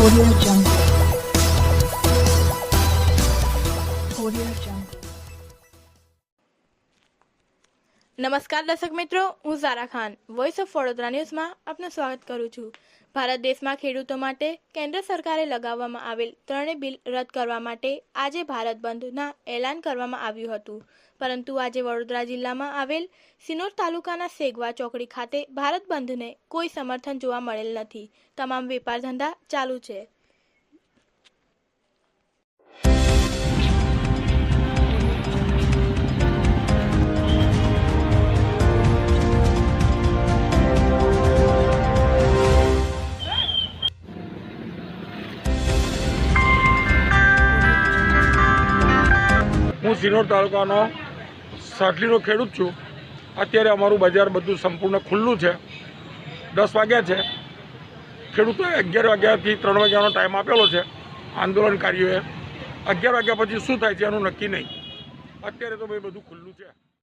Audio Jungle. Audio Jungle. નમસ્કાર દર્શક મિત્રો, હું ઝારા ખાન વોઇસ ઓફ વડોદરા ન્યૂઝમાં આપનું સ્વાગત કરું છું. ભારત દેશમાં ખેડૂતો માટે કેન્દ્ર સરકારે લગાવવામાં આવેલ ત્રણેય બિલ રદ કરવા માટે આજે ભારત બંધના એલાન કરવામાં આવ્યું હતું. પરંતુ આજે વડોદરા જિલ્લામાં આવેલ સિનોર તાલુકાના સેગવા ચોકડી ખાતે ભારત બંધને કોઈ સમર્થન જોવા મળેલ નથી. તમામ વેપાર ધંધા ચાલુ છે. હું સિનોર તાલુકાનો સાટલીનો ખેડૂત છું. અત્યારે અમારું બજાર બધું સંપૂર્ણ ખુલ્લું છે. 10 વાગ્યા છે. ખેડૂતોએ 11 વાગ્યાથી 3 વાગ્યાનો ટાઈમ આપેલો છે. આંદોલનકારીઓએ 11 વાગ્યા પછી શું થાય છે એનું નક્કી નહીં. અત્યારે તો ભાઈ બધું ખુલ્લું છે.